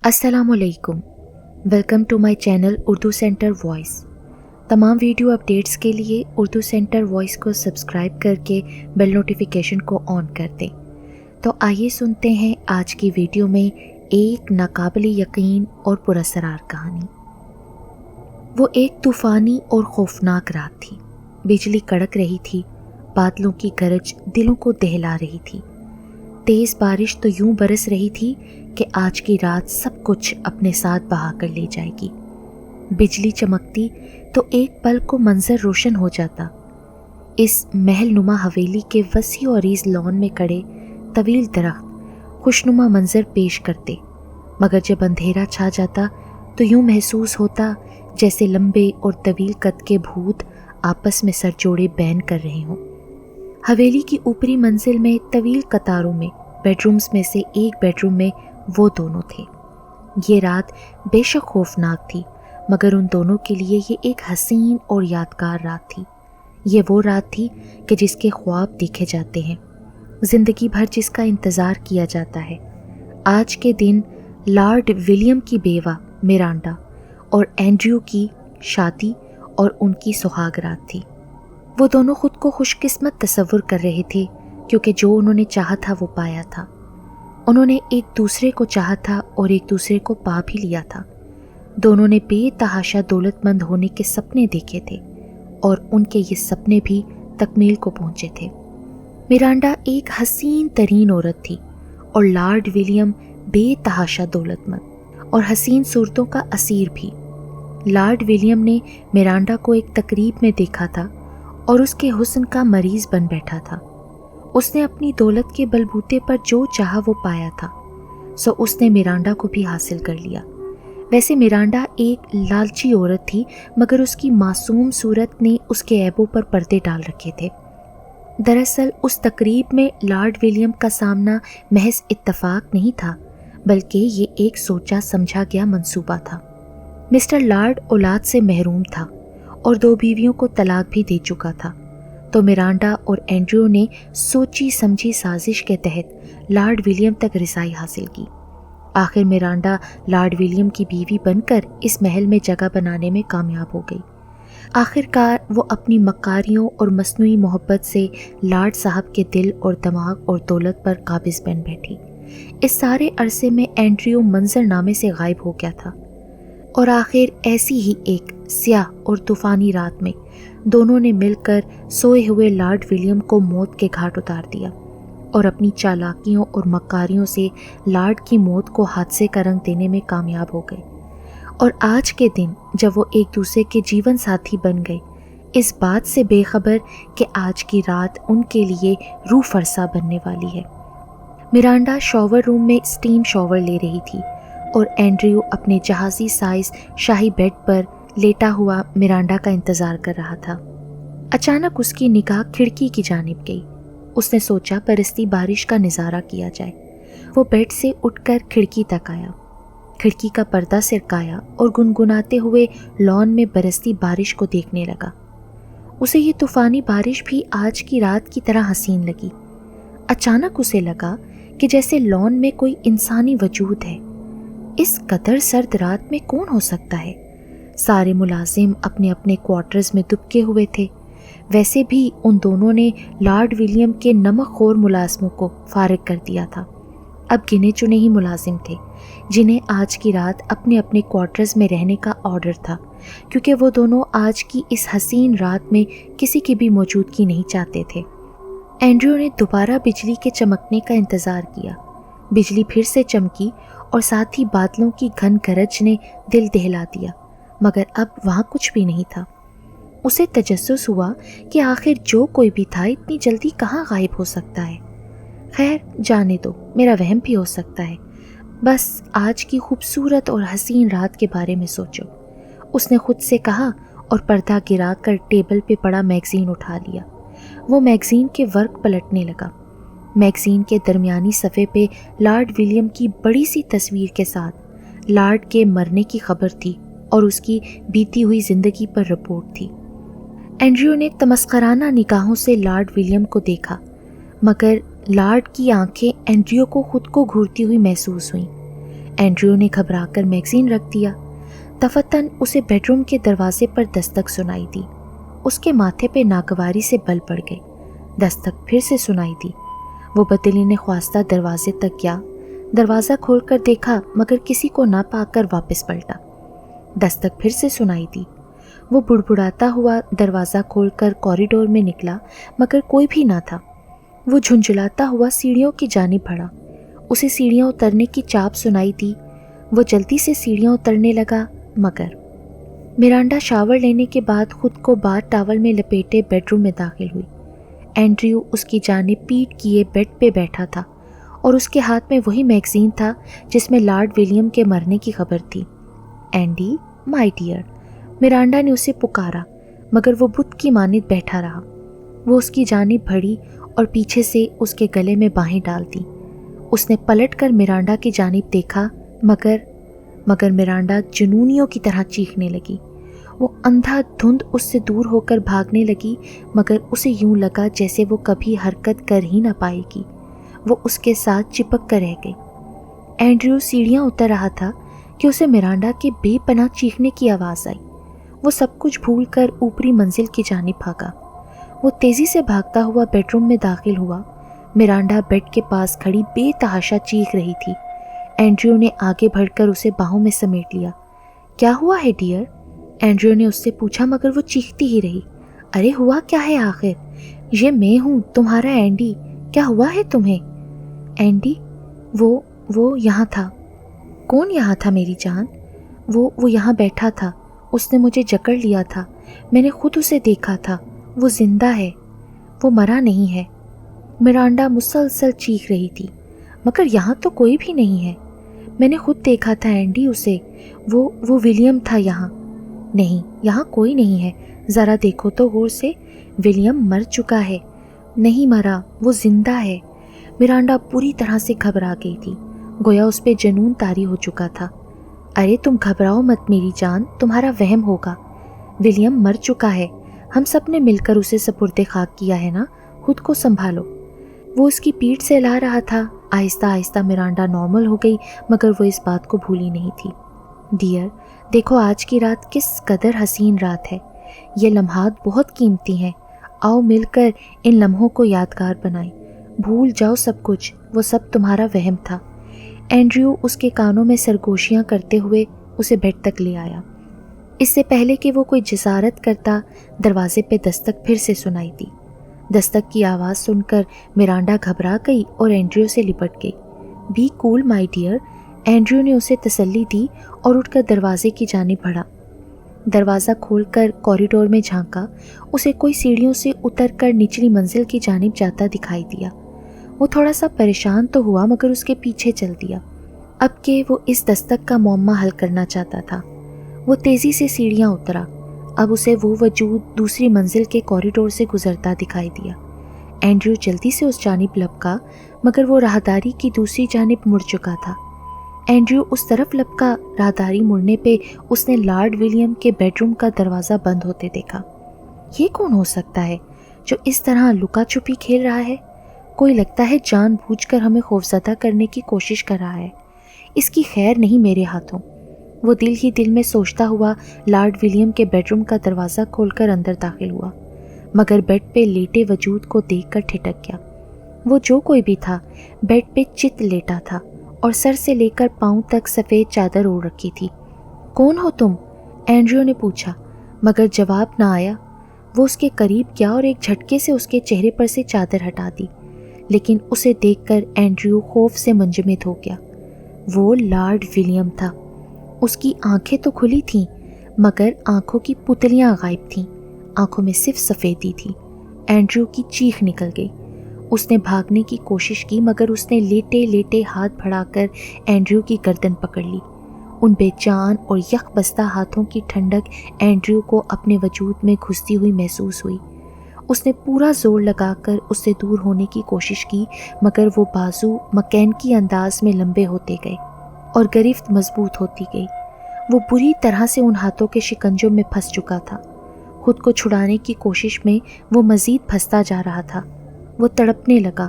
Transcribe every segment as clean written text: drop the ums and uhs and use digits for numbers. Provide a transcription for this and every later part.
अस्सलाम वालेकुम। Welcome to my channel Urdu centre voice. तमाम वीडियो अपडेट्स के लिए उर्दू सेंटर वॉइस को सब्सक्राइब करके बेल नोटिफिकेशन को ऑन कर दें। तो आइए सुनते हैं आज की वीडियो में एक नाकाबिले यकीन और पुरअसरार कहानी। वो एक तूफ़ानी और खौफनाक रात थी। बिजली कड़क रही थी, बादलों की गरज दिलों को दहला रही थी। तेज़ बारिश तो यूं बरस रही थी कि आज की रात सब कुछ अपने साथ बहा कर ले जाएगी। बिजली चमकती तो एक पल को मंजर रोशन हो जाता। इस महल नुमा हवेली के वसी और अरीज लॉन में खड़े तवील दरख्त खुशनुमा मंजर पेश करते, मगर जब अंधेरा छा जाता तो यूं महसूस होता जैसे लंबे और तवील कद के भूत आपस में सर जोड़े बैन कर रहे हों। हवेली की ऊपरी मंजिल में तवील कतारों में बेडरूम्स में से एक बेडरूम में वो दोनों थे। ये रात बेशक खौफनाक थी, मगर उन दोनों के लिए ये एक हसीन और यादगार रात थी। ये वो रात थी कि जिसके ख्वाब देखे जाते हैं, ज़िंदगी भर जिसका इंतज़ार किया जाता है। आज के दिन लॉर्ड विलियम की बेवा मिरांडा और एंड्रयू की शादी और उनकी सुहाग रात थी। वो दोनों खुद को खुशकिस्मत तसव्वुर कर रहे थे, क्योंकि जो उन्होंने चाहा था वो पाया था। उन्होंने एक दूसरे को चाहा था और एक दूसरे को पा भी लिया था। दोनों ने बेतहाशा दौलतमंद होने के सपने देखे थे और उनके ये सपने भी तकमील को पहुंचे थे। मिरांडा एक हसीन तरीन औरत थी और लॉर्ड विलियम बेतहाशा दौलतमंद और हसीन सूरतों का असीर भी। लॉर्ड विलियम ने मिरांडा को एक तकरीब में देखा था और उसके हुस्न का मरीज बन बैठा था। उसने अपनी दौलत के बलबूते पर जो चाहा वो पाया था, सो उसने मिरांडा को भी हासिल कर लिया। वैसे मिरांडा एक लालची औरत थी, मगर उसकी मासूम सूरत ने उसके ऐबों पर पर्दे डाल रखे थे। दरअसल उस तकरीब में लॉर्ड विलियम का सामना महज इत्तफाक नहीं था, बल्कि ये एक सोचा समझा गया मंसूबा था। मिस्टर लॉर्ड औलाद से महरूम था और 2 बीवियों को तलाक भी दे चुका था, तो मिरांडा और एंड्रयू ने सोची समझी साजिश के तहत लॉर्ड विलियम तक रिसाई हासिल की। आखिर मिरांडा लॉर्ड विलियम की बीवी बनकर इस महल में जगह बनाने में कामयाब हो गई। आखिरकार वो अपनी मक्कारियों और मसनूई मोहब्बत से लॉर्ड साहब के दिल और दिमाग और दौलत पर काबिज बन बैठी। इस सारे अरसे में एंड्रयू मंजरनामे से गायब हो गया था और आखिर ऐसी ही एक स्याह और तूफ़ानी रात में दोनों ने मिलकर सोए हुए लॉर्ड विलियम को मौत के घाट उतार दिया और अपनी चालाकियों और मक्कारियों से लॉर्ड की मौत को हादसे का रंग देने में कामयाब हो गए। और आज के दिन जब वो एक दूसरे के जीवन साथी बन गए, इस बात से बेखबर कि आज की रात उनके लिए रूह फरसा बनने वाली है। मिरांडा शॉवर रूम में स्टीम शॉवर ले रही थी और एंड्रयू अपने जहाज़ी साइज शाही बेड पर लेटा हुआ मिरांडा का इंतज़ार कर रहा था। अचानक उसकी निगाह खिड़की की जानिब गई। उसने सोचा बरसती बारिश का नज़ारा किया जाए। वो बेड से उठकर खिड़की तक आया, खिड़की का पर्दा सिरकाया और गुनगुनाते हुए लॉन में बरसती बारिश को देखने लगा। उसे ये तूफ़ानी बारिश भी आज की रात की तरह हसीन लगी। अचानक उसे लगा कि जैसे लॉन में कोई इंसानी वजूद है। इस कदर सर्द रात में कौन हो सकता है? सारे मुलाजिम अपने अपने क्वार्टर्स में दुबके हुए थे। वैसे भी उन दोनों ने लॉर्ड विलियम के नमकखोर मुलाजमों को फारिग कर दिया था। अब गिने चुने ही मुलाजिम थे जिन्हें आज की रात अपने अपने क्वार्टर्स में रहने का ऑर्डर था, क्योंकि वो दोनों आज की इस हसीन रात में किसी की भी मौजूदगी नहीं चाहते थे। एंड्रयू ने दोबारा बिजली के चमकने का इंतज़ार किया। बिजली फिर से चमकी और साथ ही बादलों की घन गरज ने दिल दहला दिया, मगर अब वहाँ कुछ भी नहीं था। उसे तजस्सुस हुआ कि आखिर जो कोई भी था इतनी जल्दी कहाँ गायब हो सकता है। खैर जाने दो, मेरा वहम भी हो सकता है। बस आज की खूबसूरत और हसीन रात के बारे में सोचो, उसने खुद से कहा और पर्दा गिराकर टेबल पे पड़ा मैगज़ीन उठा लिया। वो मैगज़ीन के वर्क पलटने लगा। मैगज़ीन के दरमियानी सफ़े पे लॉर्ड विलियम की बड़ी सी तस्वीर के साथ लॉर्ड के मरने की खबर थी और उसकी बीती हुई ज़िंदगी पर रिपोर्ट थी। एंड्रयू ने तमस्कराना निगाहों से लॉर्ड विलियम को देखा, मगर लॉर्ड की आंखें एंड्रयू को खुद को घूरती हुई महसूस हुईं। एंड्रयू ने घबरा कर मैगजीन रख दिया। तफतन उसे बेडरूम के दरवाजे पर दस्तक सुनाई दी। उसके माथे पे नागवारी से बल पड़ गए। दस्तक फिर से सुनाई दी। वो बदली ख्वास्ता दरवाजे तक गया। दरवाज़ा खोलकर देखा मगर किसी को ना पाकर वापस पलटा। दस्तक फिर से सुनाई दी। वो बुड़बुड़ाता हुआ दरवाज़ा खोलकर कॉरिडोर में निकला मगर कोई भी ना था। वो झुंझुलाता हुआ सीढ़ियों की जानिब बढ़ा। उसे सीढ़ियाँ उतरने की चाप सुनाई दी। वो जल्दी से सीढ़ियाँ उतरने लगा मगर मिरांडा शावर लेने के बाद खुद को बाथ टॉवल में लपेटे बेडरूम में दाखिल हुई। एंड्रयू उसकी जानिब पीठ किए बेड पे बैठा था और उसके हाथ में वही मैगजीन था जिसमें लॉर्ड विलियम के मरने की खबर थी। एंडी, माय डियर, मिरांडा ने उसे पुकारा मगर वो बुत की मानित बैठा रहा। वो उसकी जानिब बढ़ी और पीछे से उसके गले में बाहें डाल दी। उसने पलटकर मिरांडा की जानिब देखा मगर मिरांडा जुनूनियों की तरह चीखने लगी। वो अंधाधुंध उससे दूर होकर भागने लगी मगर उसे यूं लगा जैसे वो कभी हरकत कर ही ना पाएगी। वो उसके साथ चिपक कर रह गई। एंड्रयू सीढ़ियाँ उतर रहा था कि उसे मिरांडा के बेपनाह चीखने की आवाज़ आई। वो सब कुछ भूल कर ऊपरी मंजिल की जानिब भागा। वो तेज़ी से भागता हुआ बेडरूम में दाखिल हुआ। मिरांडा बेड के पास खड़ी बेतहाशा चीख रही थी। एंड्रयू ने आगे बढ़कर उसे बाहों में समेट लिया। क्या हुआ है डियर? एंड्रयू ने उससे पूछा मगर वो चीखती ही रही। अरे हुआ क्या है आखिर? ये मैं हूँ, तुम्हारा एंडी। क्या हुआ है तुम्हें? एंडी? वो यहाँ था। कौन यहाँ था मेरी जान? वो यहाँ बैठा था। उसने मुझे जकड़ लिया था। मैंने खुद उसे देखा था। वो जिंदा है, वो मरा नहीं है। मिरांडा मुसलसल चीख रही थी। मगर यहाँ तो कोई भी नहीं है। मैंने खुद देखा था एंडी उसे। वो विलियम था यहाँ। नहीं, यहाँ कोई नहीं है। ज़रा देखो तो गौर से। विलियम मर चुका है। नहीं मरा, वो जिंदा है। मिरांडा पूरी तरह से घबरा गई थी, गोया उस पे जुनून तारी हो चुका था। अरे तुम घबराओ मत मेरी जान, तुम्हारा वहम होगा। विलियम मर चुका है। हम सब ने मिलकर उसे सपुर्दे खाक किया है ना। खुद को संभालो। वो उसकी पीठ से ला रहा था। आहिस्ता आहिस्ता मिरांडा नॉर्मल हो गई मगर वो इस बात को भूली नहीं थी। डियर, देखो आज की रात किस कदर हसीन रात है। ये लम्हात बहुत कीमती हैं। आओ मिलकर इन लम्हों को यादगार बनाएं। भूल जाओ सब कुछ, वो सब तुम्हारा वहम था। एंड्रयू उसके कानों में सरगोशियाँ करते हुए उसे बेड तक ले आया। इससे पहले कि वो कोई जिसारत करता, दरवाजे पे दस्तक फिर से सुनाई दी। दस्तक की आवाज़ सुनकर मिरांडा घबरा गई और एंड्रयू से लिपट गई। Be cool my dear, Andrew ने उसे तसल्ली दी और उठकर दरवाजे की जानिब बढ़ा। दरवाज़ा खोलकर कॉरिडोर में झांका। उसे कोई सीढ़ियों से उतरकर निचली मंजिल की जानिब जाता दिखाई दिया। वो थोड़ा सा परेशान तो हुआ मगर उसके पीछे चल दिया। अब के वो इस दस्तक का मौम्मा हल करना चाहता था। वो तेज़ी से सीढ़ियाँ उतरा। अब उसे वो वजूद दूसरी मंजिल के कॉरिडोर से गुजरता दिखाई दिया। एंड्रयू जल्दी से उस जानिब लपका मगर वो राहदारी की दूसरी जानिब मुड़ चुका था। एंड्रयू उस तरफ लपका। राहदारी मुड़ने पे उसने लॉर्ड विलियम के बेडरूम का दरवाज़ा बंद होते देखा। ये कौन हो सकता है जो इस तरह लुका छुपी खेल रहा है? कोई लगता है जानबूझकर हमें खौफजदा करने की कोशिश कर रहा है। इसकी खैर नहीं मेरे हाथों। वो दिल ही दिल में सोचता हुआ लॉर्ड विलियम के बेडरूम का दरवाज़ा खोलकर अंदर दाखिल हुआ मगर बेड पे लेटे वजूद को देखकर ठिठक गया। वो जो कोई भी था बेड पे चित लेटा था और सर से लेकर पांव तक सफ़ेद चादर ओढ़ रखी थी। कौन हो तुम? एंड्रयू ने पूछा मगर जवाब ना आया। वो उसके करीब गया और एक झटके से उसके चेहरे पर से चादर हटा दी, लेकिन उसे देखकर एंड्रयू खौफ से मंजमद हो गया। वो लॉर्ड विलियम था। उसकी आंखें तो खुली थीं मगर आंखों की पुतलियां गायब थीं। आंखों में सिर्फ सफ़ेदी थी। एंड्रयू की चीख निकल गई। उसने भागने की कोशिश की मगर उसने लेटे लेटे हाथ बढ़ाकर एंड्रयू की गर्दन पकड़ ली। उन बेजान और यकबस्ता हाथों की ठंडक एंड्रयू को अपने वजूद में घुसती हुई महसूस हुई। उसने पूरा जोर लगाकर उससे दूर होने की कोशिश की मगर वो बाजू मकैनिकी अंदाज में लंबे होते गए और गिरफ्त मजबूत होती गई। वो बुरी तरह से उन हाथों के शिकंजों में फंस चुका था। खुद को छुड़ाने की कोशिश में वो मज़ीद फंसता जा रहा था। वो तड़पने लगा।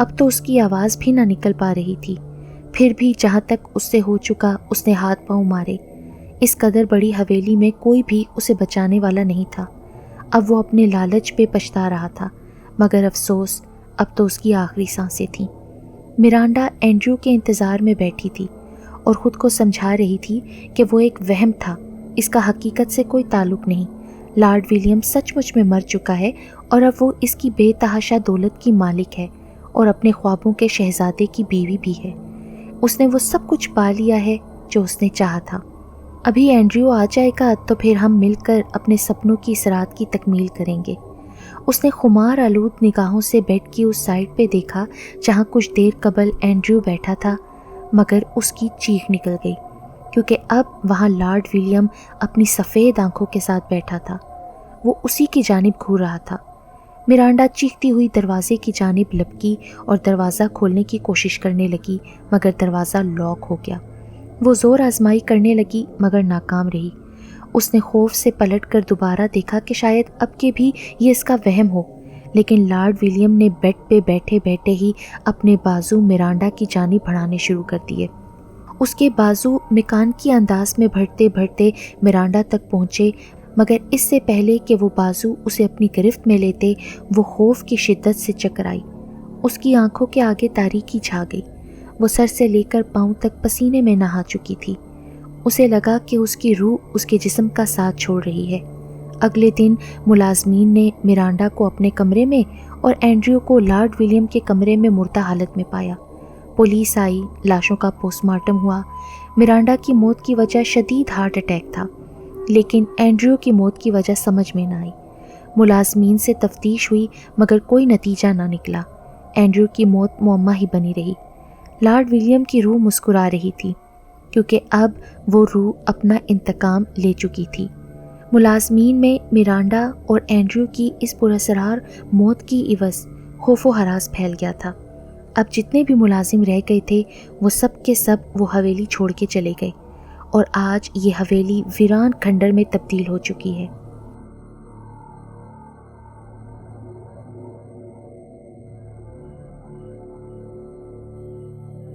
अब तो उसकी आवाज़ भी ना निकल पा रही थी। پھر بھی جہاں تک اس سے ہو چکا اس نے ہاتھ پاؤں مارے۔ اس قدر بڑی حویلی میں کوئی بھی اسے بچانے والا نہیں تھا۔ اب وہ اپنے لالچ پہ پچھتا رہا تھا، مگر افسوس اب تو اس کی آخری سانسیں تھیں۔ مرانڈا اینڈریو کے انتظار میں بیٹھی تھی اور خود کو سمجھا رہی تھی کہ وہ ایک وہم تھا، اس کا حقیقت سے کوئی تعلق نہیں۔ لارڈ ولیم سچ مچ میں مر چکا ہے اور اب وہ اس کی بے تحاشا دولت کی مالک ہے اور اپنے خوابوں کے شہزادے کی بیوی بھی ہے۔ اس نے وہ سب کچھ پا لیا ہے جو اس نے چاہا تھا۔ ابھی اینڈریو آ جائے گا تو پھر ہم مل کر اپنے سپنوں کی اس رات کی تکمیل کریں گے۔ اس نے خمار آلود نگاہوں سے بیڈ کی اس سائڈ پہ دیکھا جہاں کچھ دیر قبل اینڈریو بیٹھا تھا، مگر اس کی چیخ نکل گئی کیونکہ اب وہاں لارڈ ولیم اپنی سفید آنکھوں کے ساتھ بیٹھا تھا۔ وہ اسی کی جانب گھور رہا تھا۔ مرانڈا چیختی ہوئی دروازے کی جانب لپکی اور دروازہ کھولنے کی کوشش کرنے لگی، مگر دروازہ لاک ہو گیا۔ وہ زور آزمائی کرنے لگی مگر ناکام رہی۔ اس نے خوف سے پلٹ کر دوبارہ دیکھا کہ شاید اب کے بھی یہ اس کا وہم ہو، لیکن لارڈ ولیم نے بیڈ پہ بیٹھے بیٹھے ہی اپنے بازو مرانڈا کی جانب بڑھانے شروع کر دیے۔ اس کے بازو میکانکی انداز میں بڑھتے بڑھتے مرانڈا تک پہنچے، مگر اس سے پہلے کہ وہ بازو اسے اپنی گرفت میں لیتے وہ خوف کی شدت سے چکرائی۔ اس کی آنکھوں کے آگے تاریکی چھا گئی۔ وہ سر سے لے کر پاؤں تک پسینے میں نہا چکی تھی۔ اسے لگا کہ اس کی روح اس کے جسم کا ساتھ چھوڑ رہی ہے۔ اگلے دن ملازمین نے مرانڈا کو اپنے کمرے میں اور اینڈریو کو لارڈ ولیم کے کمرے میں مردہ حالت میں پایا۔ پولیس آئی، لاشوں کا پوسٹ مارٹم ہوا۔ مرانڈا کی موت کی وجہ شدید ہارٹ اٹیک تھا، لیکن اینڈریو کی موت کی وجہ سمجھ میں نہ آئی۔ ملازمین سے تفتیش ہوئی مگر کوئی نتیجہ نہ نکلا۔ اینڈریو کی موت معمہ ہی بنی رہی۔ لارڈ ولیم کی روح مسکرا رہی تھی کیونکہ اب وہ روح اپنا انتقام لے چکی تھی۔ ملازمین میں مرانڈا اور اینڈریو کی اس پراسرار موت کی عوض خوف و ہراس پھیل گیا تھا۔ اب جتنے بھی ملازم رہ گئے تھے وہ سب کے سب وہ حویلی چھوڑ کے چلے گئے اور آج یہ حویلی ویران کھنڈر میں تبدیل ہو چکی ہے۔